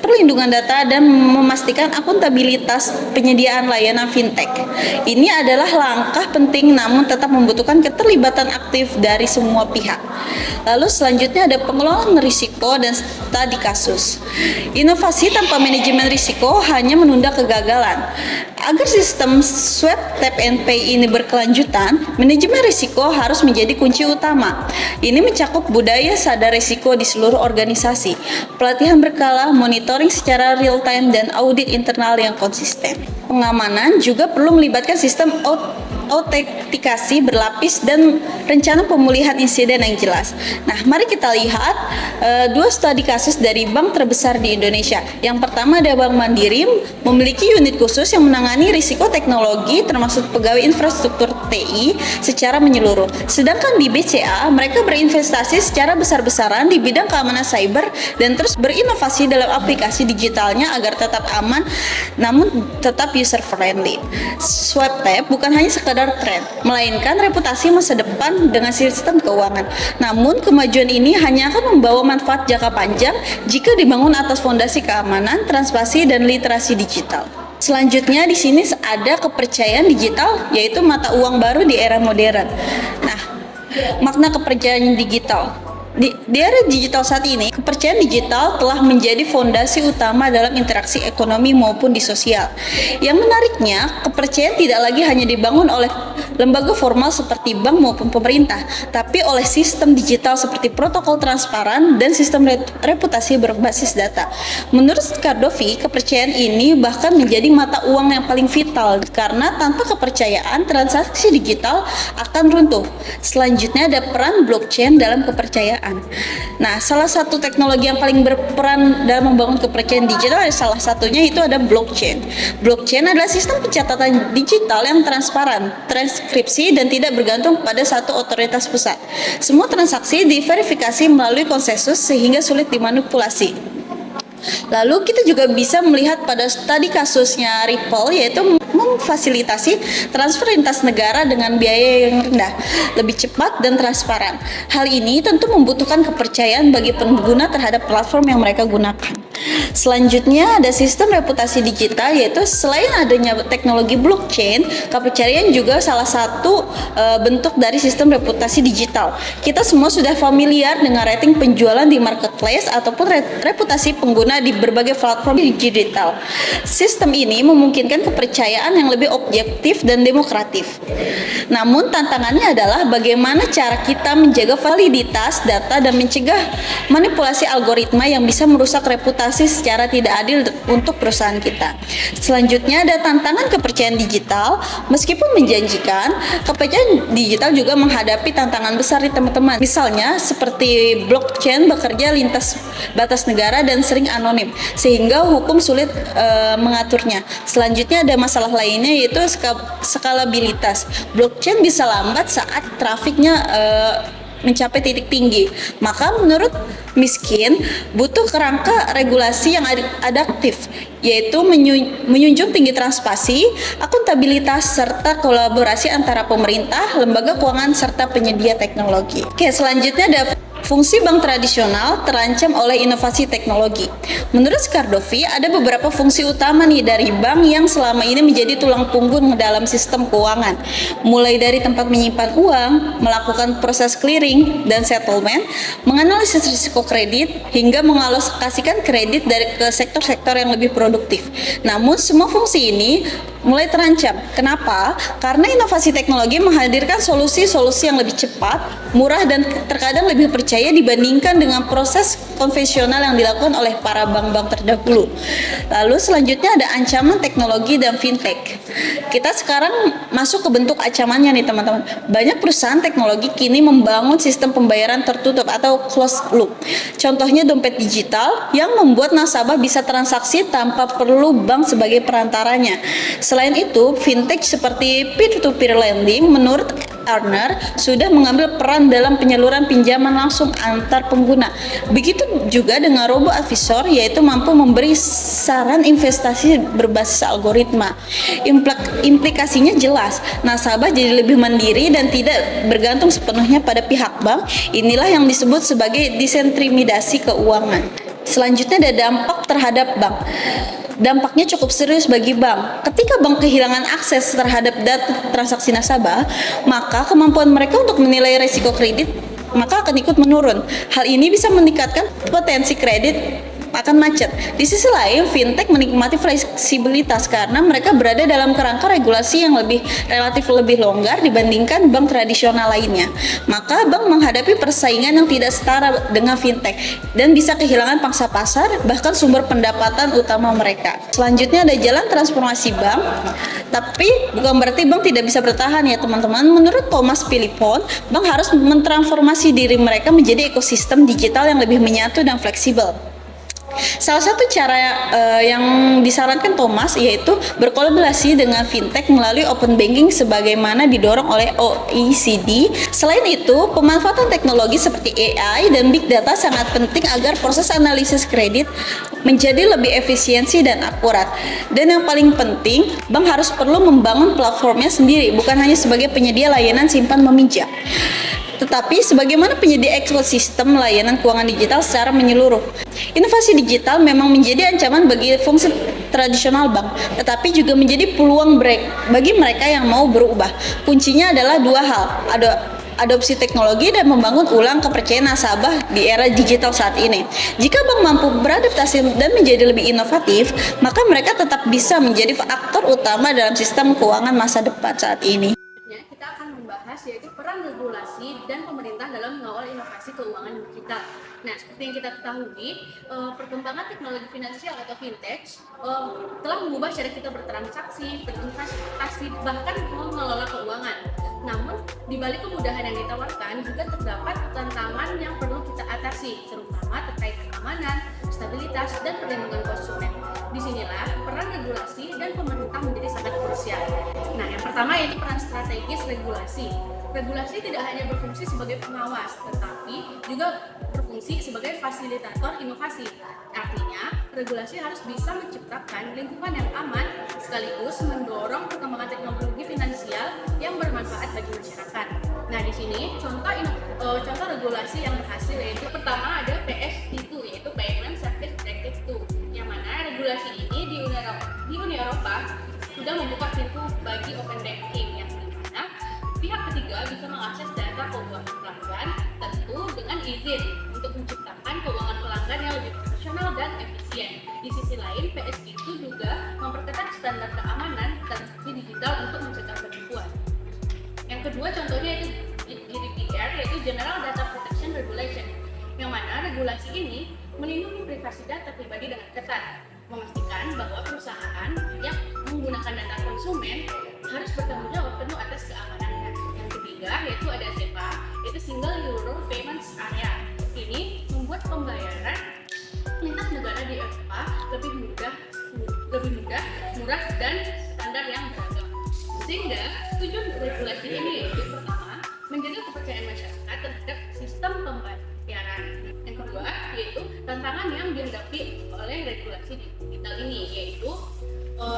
Speaker 6: perlindungan data, dan memastikan akuntabilitas penyediaan layanan fintech. Ini adalah langkah penting namun tetap membutuhkan keterlibatan aktif dari semua pihak. Lalu selanjutnya ada pengelolaan risiko dan studi kasus. Inovasi tanpa manajemen risiko hanya menunda kegagalan. Agar sistem swipe, tap, and pay ini berkelanjutan, manajemen risiko harus menjadi kunci utama. Ini mencakup budaya sadar risiko di seluruh organisasi, pelatihan berkala, monitoring secara real time, dan audit internal yang konsisten. Pengamanan juga perlu melibatkan sistem autentikasi berlapis dan rencana pemulihan insiden yang jelas. Nah, mari kita lihat dua studi kasus dari bank terbesar di Indonesia. Yang pertama ada Bank Mandiri, memiliki unit khusus yang menangani risiko teknologi termasuk pegawai infrastruktur TI secara menyeluruh. Sedangkan di BCA, mereka berinvestasi secara besar-besaran di bidang keamanan cyber dan terus berinovasi dalam aplikasi digitalnya agar tetap aman namun tetap user friendly. Swipe Tap bukan hanya sekadar tren, melainkan reputasi masa depan dengan sistem keuangan. Namun kemajuan ini hanya akan membawa manfaat jangka panjang jika dibangun atas fondasi keamanan, transparansi dan literasi digital. Selanjutnya di sini ada kepercayaan digital, yaitu mata uang baru di era modern. Nah, makna kepercayaan digital. Di era digital saat ini, kepercayaan digital telah menjadi fondasi utama dalam interaksi ekonomi maupun di sosial. Yang menariknya, kepercayaan tidak lagi hanya dibangun oleh lembaga formal seperti bank maupun pemerintah, tapi oleh sistem digital seperti protokol transparan dan sistem reputasi berbasis data. Menurut Cardovi, kepercayaan ini bahkan menjadi mata uang yang paling vital karena tanpa kepercayaan transaksi digital akan runtuh. Selanjutnya ada peran blockchain dalam kepercayaan. Nah, salah satu teknologi yang paling berperan dalam membangun kepercayaan digital salah satunya itu ada blockchain. Blockchain adalah sistem pencatatan digital yang transparan, transkripsi dan tidak bergantung pada satu otoritas pusat. Semua transaksi diverifikasi melalui konsensus sehingga sulit dimanipulasi. Lalu kita juga bisa melihat pada studi kasusnya Ripple, yaitu memfasilitasi transfer lintas negara dengan biaya yang rendah, lebih cepat dan transparan. Hal ini tentu membutuhkan kepercayaan bagi pengguna terhadap platform yang mereka gunakan. Selanjutnya ada sistem reputasi digital, yaitu selain adanya teknologi blockchain, kepercayaan juga salah satu bentuk dari sistem reputasi digital. Kita semua sudah familiar dengan rating penjualan di marketplace ataupun reputasi pengguna di berbagai platform digital. Sistem ini memungkinkan kepercayaan yang lebih objektif dan demokratif. Namun tantangannya adalah bagaimana cara kita menjaga validitas data dan mencegah manipulasi algoritma yang bisa merusak reputasi secara tidak adil untuk perusahaan kita. Selanjutnya ada tantangan kepercayaan digital. Meskipun menjanjikan, kepercayaan digital juga menghadapi tantangan besar di teman-teman. Misalnya seperti blockchain bekerja lintas batas negara dan sering anonim, sehingga hukum sulit mengaturnya. Selanjutnya ada masalah lainnya, yaitu skalabilitas. Blockchain bisa lambat saat trafiknya mencapai titik tinggi. Maka menurut Miskin, butuh kerangka regulasi yang adaptif, yaitu menjunjung tinggi transparansi, akuntabilitas, serta kolaborasi antara pemerintah, lembaga keuangan, serta penyedia teknologi. Oke, selanjutnya ada fungsi bank tradisional terancam oleh inovasi teknologi. Menurut Cardovi, ada beberapa fungsi utama nih dari bank yang selama ini menjadi tulang punggung dalam sistem keuangan. Mulai dari tempat menyimpan uang, melakukan proses clearing dan settlement, menganalisis risiko kredit, hingga mengalokasikan kredit ke sektor-sektor yang lebih produktif. Namun, semua fungsi ini mulai terancam. Kenapa? Karena inovasi teknologi menghadirkan solusi-solusi yang lebih cepat, murah, dan terkadang lebih percaya dibandingkan dengan proses konvensional yang dilakukan oleh para bank-bank terdahulu. Lalu selanjutnya ada ancaman teknologi dan fintech. Kita sekarang masuk ke bentuk ancamannya nih teman-teman. Banyak perusahaan teknologi kini membangun sistem pembayaran tertutup atau closed loop. Contohnya dompet digital yang membuat nasabah bisa transaksi tanpa perlu bank sebagai perantaranya. Selain itu, fintech seperti peer-to-peer lending menurut Arner sudah mengambil peran dalam penyaluran pinjaman langsung antar pengguna. Begitu juga dengan robo advisor, yaitu mampu memberi saran investasi berbasis algoritma. Implikasinya jelas, nasabah jadi lebih mandiri dan tidak bergantung sepenuhnya pada pihak bank. Inilah yang disebut sebagai disintermediasi keuangan. Selanjutnya ada dampak terhadap bank. Dampaknya cukup serius bagi bank. Ketika bank kehilangan akses terhadap data transaksi nasabah, maka kemampuan mereka untuk menilai risiko kredit maka akan ikut menurun. Hal ini bisa meningkatkan potensi kredit akan macet. Di sisi lain, fintech menikmati fleksibilitas karena mereka berada dalam kerangka regulasi yang relatif lebih longgar dibandingkan bank tradisional lainnya. Maka bank menghadapi persaingan yang tidak setara dengan fintech dan bisa kehilangan pangsa pasar bahkan sumber pendapatan utama mereka. Selanjutnya ada jalan transformasi bank. Tapi bukan berarti bank tidak bisa bertahan ya teman-teman. Menurut Thomas Philippon, bank harus mentransformasi diri mereka menjadi ekosistem digital yang lebih menyatu dan fleksibel. Salah satu cara yang disarankan Thomas yaitu berkolaborasi dengan fintech melalui open banking sebagaimana didorong oleh OECD. Selain itu, pemanfaatan teknologi seperti AI dan big data sangat penting agar proses analisis kredit menjadi lebih efisiensi dan akurat. Dan yang paling penting, bank harus perlu membangun platformnya sendiri, bukan hanya sebagai penyedia layanan simpan meminjam, tetapi sebagaimana penyedia ekosistem layanan keuangan digital secara menyeluruh. Inovasi digital memang menjadi ancaman bagi fungsi tradisional bank, tetapi juga menjadi peluang bagi mereka yang mau berubah. Kuncinya adalah dua hal, adopsi teknologi dan membangun ulang kepercayaan nasabah di era digital saat ini. Jika bank mampu beradaptasi dan menjadi lebih inovatif, maka mereka tetap bisa menjadi aktor utama dalam sistem keuangan masa depan saat ini.
Speaker 7: Kita akan membahas yaitu peran regulasi dan pemerintah dalam mengawal inovasi keuangan digital. Nah, seperti yang kita ketahui, perkembangan teknologi finansial atau fintech telah mengubah cara kita bertransaksi, berinvestasi, bahkan mengelola keuangan. Namun, di balik kemudahan yang ditawarkan juga terdapat tantangan yang perlu kita atasi, terutama terkait keamanan, stabilitas, dan perlindungan konsumen. Disinilah peran regulasi dan pemerintah menjadi sangat krusial. Nah, yang pertama yaitu peran strategis regulasi. Regulasi tidak hanya berfungsi sebagai pengawas, tetapi juga berfungsi sebagai fasilitator inovasi. Artinya, regulasi harus bisa menciptakan lingkungan yang aman sekaligus mendorong perkembangan teknologi finansial yang bermanfaat bagi masyarakat. Nah, di sini contoh regulasi yang berhasil yaitu pertama ada PSD2 yaitu Payment Service Directive 2, yang mana regulasi ini di Uni Eropa sudah membuka pintu bagi open banking yang dimana pihak ketiga bisa mengakses data keuangan pelanggan tentu dengan izin untuk menciptakan keuangan pelanggan yang lebih profesional dan efisien. Di sisi lain, PSD2 juga memperketat standar keamanan transaksi digital untuk mencegah penipuan. Yang kedua contohnya itu GDPR yaitu General Data Protection Regulation, yang mana regulasi ini melindungi privasi data pribadi dengan ketat, memastikan bahwa perusahaan yang menggunakan data konsumen harus bertanggung jawab penuh atas keamanannya. Yang ketiga yaitu ada SEPA, yaitu Single Euro Payments Area. Ini membuat pembayaran lintas negara di Eropa lebih mudah, murah dan standar yang beragam. Sehingga tujuan regulasi ini yaitu pertama, menjaga kepercayaan masyarakat terhadap sistem pembayaran. Yang kedua yaitu tantangan yang dihadapi oleh regulasi digital ini, yaitu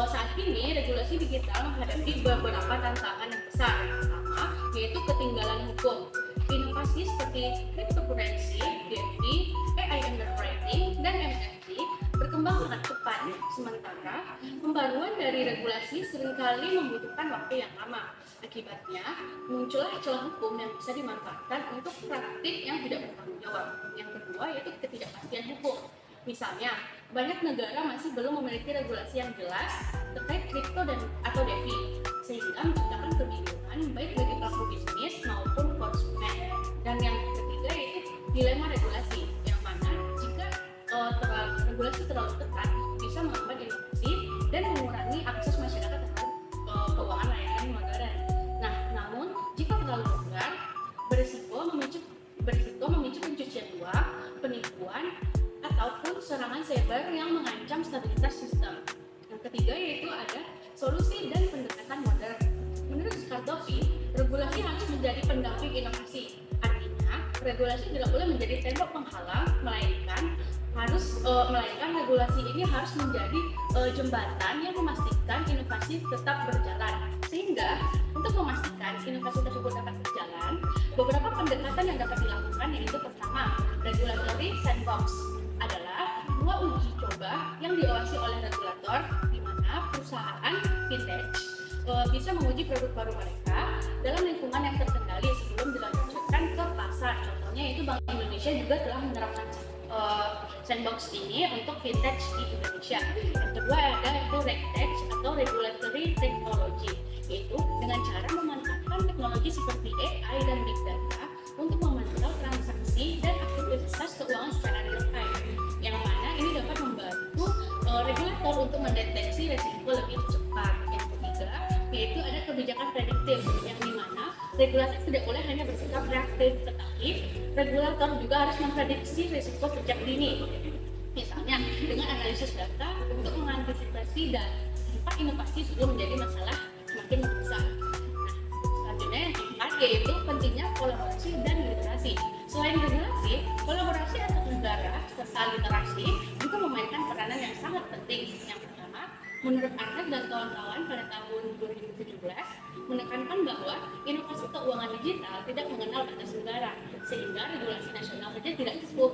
Speaker 7: saat ini regulasi digital menghadapi beberapa tantangan yang besar. Yang pertama yaitu ketinggalan hukum. Inovasi seperti cryptocurrency, DeFi, AI underwriting, dan NFT berkembang sangat cepat, sementara pembaruan dari regulasi seringkali membutuhkan waktu yang lama. Akibatnya, muncullah celah hukum yang bisa dimanfaatkan untuk praktik yang tidak bertanggung jawab. Yang kedua yaitu ketidakpastian hukum. Misalnya, banyak negara masih belum memiliki regulasi yang jelas terkait kripto atau DeFi, sehingga menciptakan kebingungan baik bagi pelaku bisnis maupun konsumen. Dan yang ketiga yaitu dilema regulasi, yang mana jika regulasi terlalu ketat bisa menghambat inovasi dan mengurangi akses masyarakat terhadap keuangan layanan modern. Nah, namun jika terlalu longgar, berisiko memicu pencucian uang, penipuan, ataupun serangan cyber yang mengancam stabilitas sistem. Yang ketiga yaitu ada solusi dan pendekatan modern. Menurut Skardovi, regulasi harus menjadi pendamping inovasi. Artinya, regulasi tidak boleh menjadi tembok penghalang, melainkan regulasi ini harus menjadi jembatan yang memastikan inovasi tetap berjalan. Sehingga untuk memastikan inovasi tersebut dapat berjalan, beberapa pendekatan yang dapat dilakukan yaitu pertama, regulatory sandbox adalah dua uji coba yang diawasi oleh regulator di mana perusahaan fintech bisa menguji produk baru mereka dalam lingkungan yang terkendali sebelum dilanjutkan ke pasar. Contohnya itu Bank Indonesia juga telah menerapkan sandbox ini untuk fintech di Indonesia. Yang kedua ada itu RegTech atau Regulatory Technology, yaitu dengan cara memanfaatkan teknologi seperti AI dan Big Data untuk memantau transaksi dan aktivitas keuangan secara real time, yang mana ini dapat membantu regulator untuk mendeteksi resiko lebih cepat. Yang ketiga yaitu ada kebijakan prediktif, yang dimana regulator tidak boleh hanya bersikap reaktif, tetapi regulator juga harus memprediksi risiko sejak dini. Misalnya dengan analisis data untuk mengantisipasi dan tempat inovasi sebelum menjadi masalah semakin besar. Nah, selanjutnya yang keempat yaitu pentingnya kolaborasi dan literasi. Selain regulasi, kolaborasi antar negara serta literasi juga memainkan peranan yang sangat penting. Yang pertama, menurut Arnett dan kawan-kawan pada tahun 2017 menekankan bahwa inovasi keuangan digital tidak mengenal batas negara, sehingga regulasi nasional saja tidak cukup.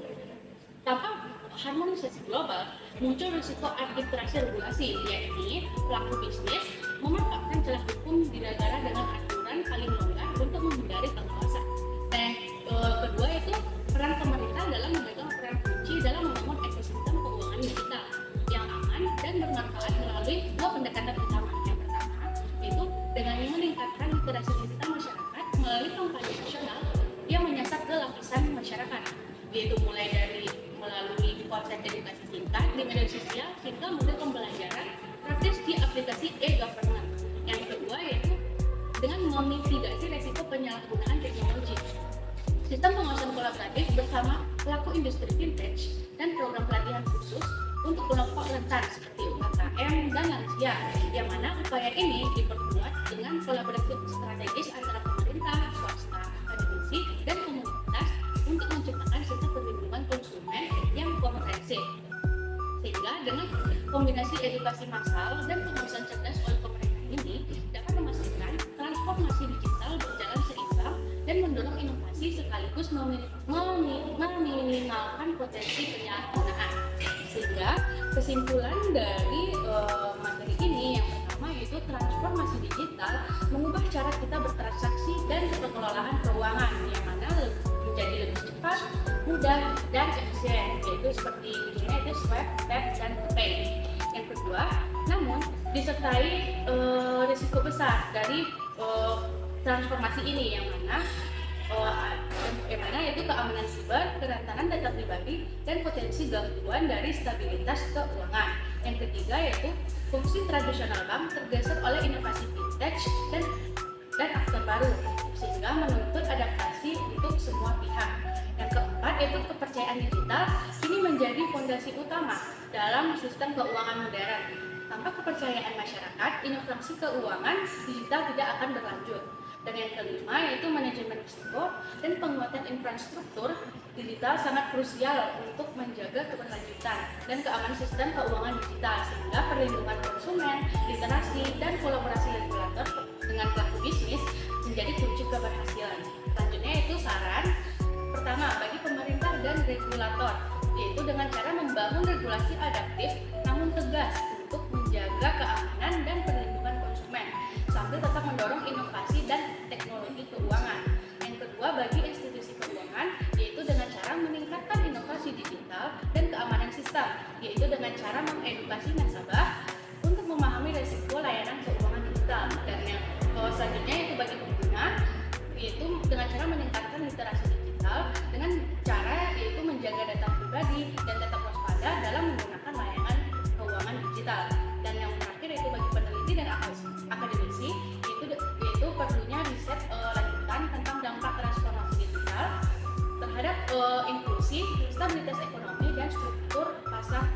Speaker 7: Tanpa harmonisasi global, muncul risiko arbitrase regulasi, yakni pelaku bisnis memanfaatkan celah hukum di negara dengan aturan paling longgar untuk menghindari pengawasan. Dan kedua itu peran pemerintah dalam memegang peran kunci dalam membangun ekosistem keuangan digital yang aman dan bermanfaat melalui dua pendekatan utama. Yang pertama yaitu dengan meningkatkan literasi digital masyarakat melalui kampanye nasional yang menyasar ke lapisan masyarakat, yaitu mulai dari melalui konten edukasi singkat di media sosial hingga model pembelajaran praktis di aplikasi e-government. Yang kedua yaitu dengan memitigasi resiko penyalahgunaan teknologi. Sistem pengawasan kolaboratif bersama pelaku industri fintech dan program pelatihan khusus untuk kelompok rentan seperti UMKM dan lansia, yang mana upaya ini diperkuat dengan kolaborasi strategis antara pemerintah, swasta, akademisi, dan komunitas untuk menciptakan sistem perlindungan konsumen yang komprehensif. Sehingga dengan kombinasi edukasi massal dan pengawasan cerdas oleh pemerintah ini dapat memastikan transformasi digital berjalan seimbang dan mendorong inovasi sekaligus meminimalkan potensi penyalahgunaan. Sehingga kesimpulan dari materi ini yang pertama yaitu transformasi digital mengubah cara kita bertransaksi dan pengelolaan keuangan, yang mana menjadi lebih cepat, mudah, dan efisien, yaitu seperti judulnya itu swipe, tap, dan pay. Yang kedua, namun disertai risiko besar dari transformasi ini, yang mana yaitu keamanan siber, kerentanan data pribadi, dan potensi gangguan dari stabilitas keuangan. Yang ketiga yaitu fungsi tradisional bank tergeser oleh inovasi fintech dan aktor baru, sehingga menuntut adaptasi untuk semua pihak. Yang keempat yaitu kepercayaan digital kini menjadi fondasi utama dalam sistem keuangan modern. Tanpa kepercayaan masyarakat, inovasi keuangan digital tidak akan berlanjut. Dan yang kelima yaitu manajemen risiko dan penguatan infrastruktur digital sangat krusial untuk menjaga keberlanjutan dan keamanan sistem keuangan digital, sehingga perlindungan konsumen, literasi, dan kolaborasi regulator dengan pelaku bisnis menjadi kunci keberhasilan. Selanjutnya itu saran pertama bagi pemerintah dan regulator, yaitu dengan cara membangun regulasi adaptif namun tegas untuk menjaga keamanan dan perlindungan konsumen sambil tetap mendorong inovasi dan teknologi keuangan. Yang kedua bagi institusi keuangan, yaitu dengan cara meningkatkan inovasi digital dan keamanan sistem, yaitu dengan cara mengedukasi nasabah untuk memahami risiko layanan keuangan digital. Dan yang selanjutnya yaitu bagi pengguna, yaitu dengan cara meningkatkan literasi digital dengan cara yaitu menjaga data pribadi dan tetap waspada dalam menggunakan layanan keuangan digital. Dan yang terakhir yaitu bagi peneliti dan akademisi, yaitu perlunya riset lanjutan tentang dampak transformasi digital terhadap inklusi, stabilitas ekonomi, dan struktur pasar